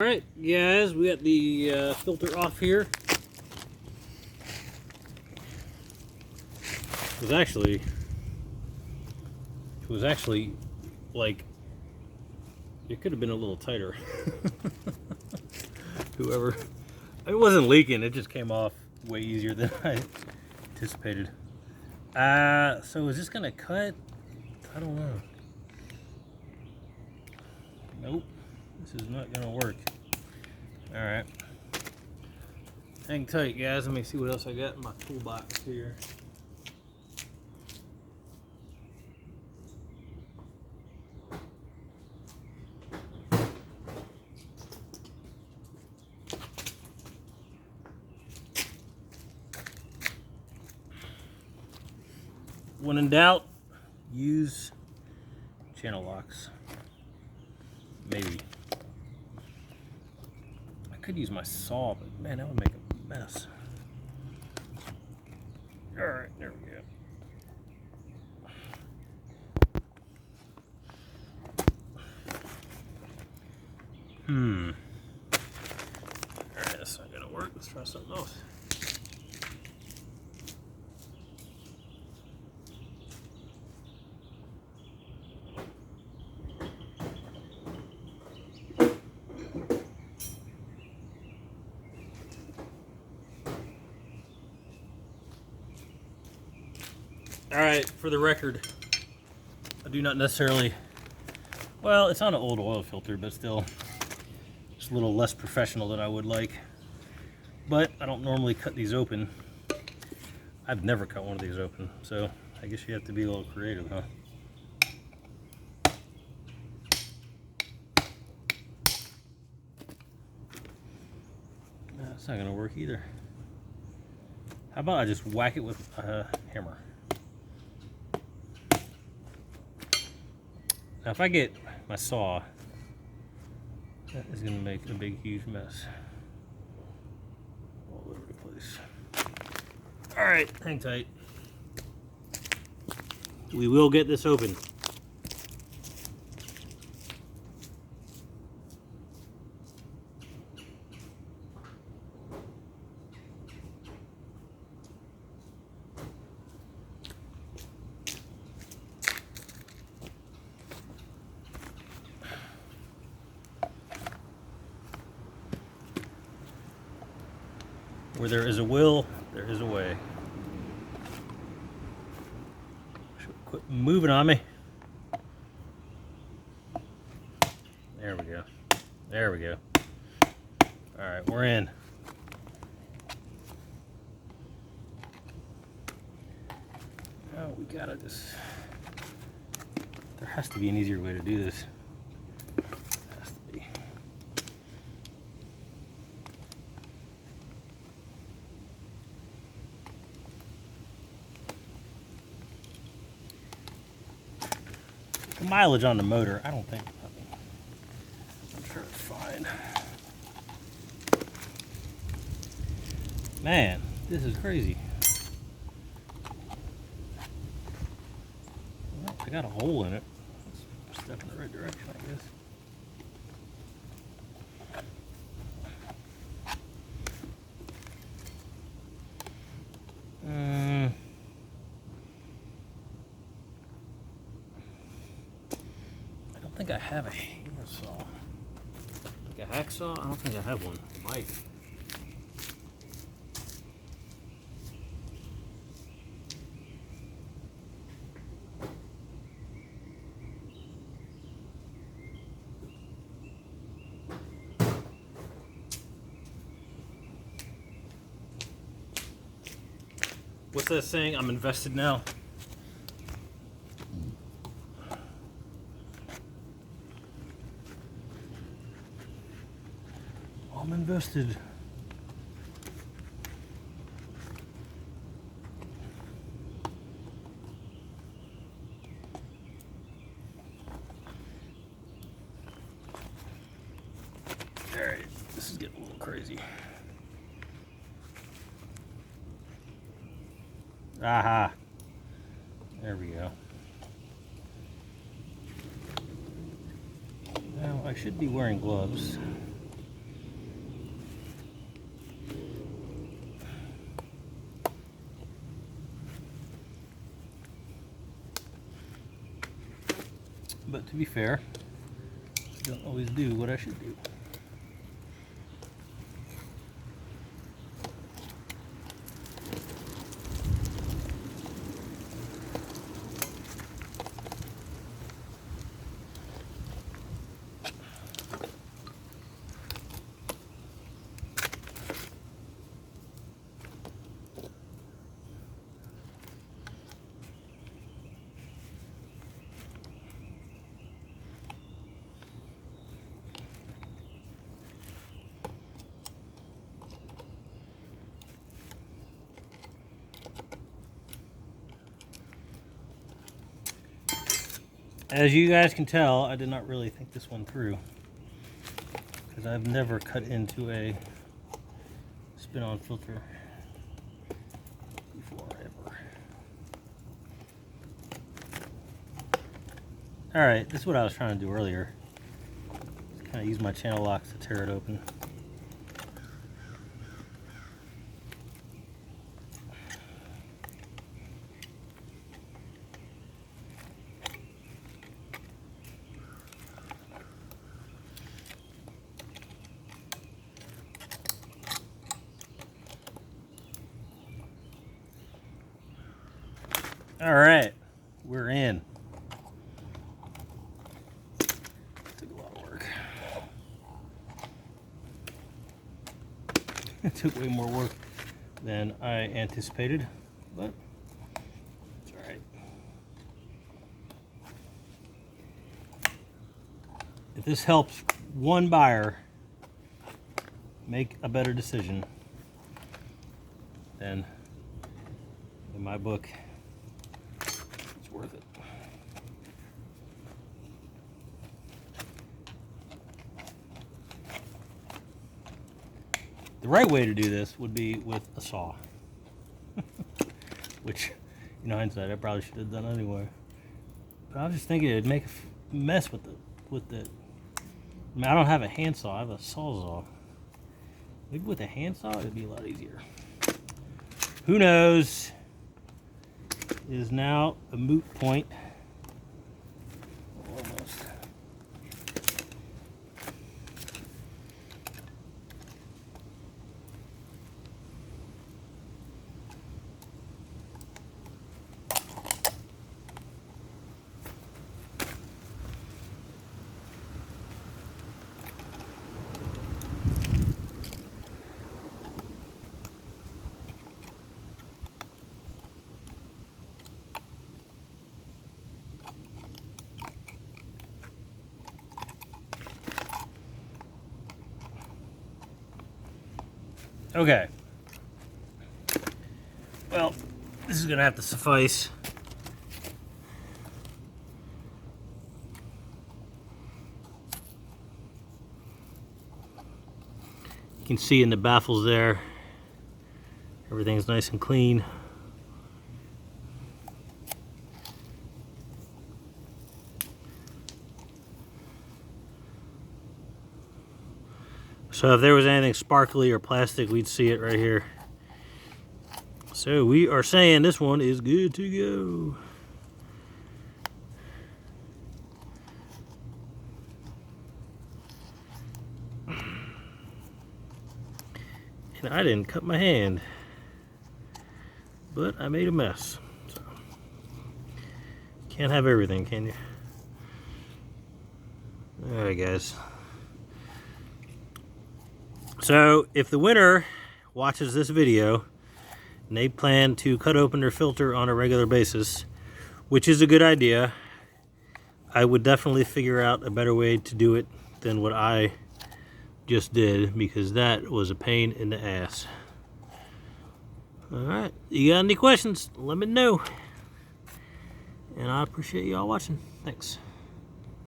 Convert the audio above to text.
Alright guys, we got the filter off here. It was actually like, it could have been a little tighter. It wasn't leaking, it just came off way easier than I anticipated. So is this gonna cut? I don't know. Nope, this is not gonna work. Alright. Hang tight guys, let me see what else I got in my toolbox here. When in doubt, use channel locks. Maybe. I could use my saw, but man, that would make a mess. Alright, there we go. Alright, that's not gonna work. Let's try something else. Alright, for the record, I do not necessarily, well, it's on an old oil filter, but still, it's a little less professional than I would like. But I don't normally cut these open. I've never cut one of these open, so I guess you have to be a little creative, huh? That's not gonna work either. How about I just whack it with a hammer? Now if I get my saw, that is gonna make a big, huge mess all over the place. All right, hang tight. We will get this open. Where there is a will, there is a way. Quit moving on me. There we go. There we go. All right, we're in. Now we gotta just, there has to be an easier way to do this. Has to be. The mileage on the motor, I don't think, I'm sure it's fine. Man, this is crazy. Well, I got a hole in it. Let's step in the right direction, I guess. I don't think I have a hammer saw. Like a hacksaw? I don't think I have one. I might. What's that saying? I'm invested now. I'm invested. Alright, this is getting a little crazy. Aha. There we go. Now I should be wearing gloves. but to be fair, I don't always do what I should do. As you guys can tell, I did not really think this one through, because I've never cut into a spin-on filter before, ever. Alright, this is what I was trying to do earlier. Just kind of use my channel locks to tear it open. All right, we're in. Took a lot of work. It took way more work than I anticipated, but it's all right. If this helps one buyer make a better decision, then in my book, worth it. The right way to do this would be with a saw, which, in hindsight, I probably should have done anyway. But I was just thinking it'd make a mess with the. I mean, I don't have a handsaw; I have a sawzall. Maybe with a handsaw, it'd be a lot easier. Who knows? It is now a moot point. Almost. Okay. Well, this is going to have to suffice. You can see in the baffles there, everything's nice and clean. So if there was anything sparkly or plastic, we'd see it right here. So we are saying this one is good to go. And I didn't cut my hand, but I made a mess. So can't have everything, can you? All right, guys. So if the winner watches this video and they plan to cut open their filter on a regular basis, which is a good idea, I would definitely figure out a better way to do it than what I just did, because that was a pain in the ass. All right, you got any questions, let me know. And I appreciate y'all watching. Thanks.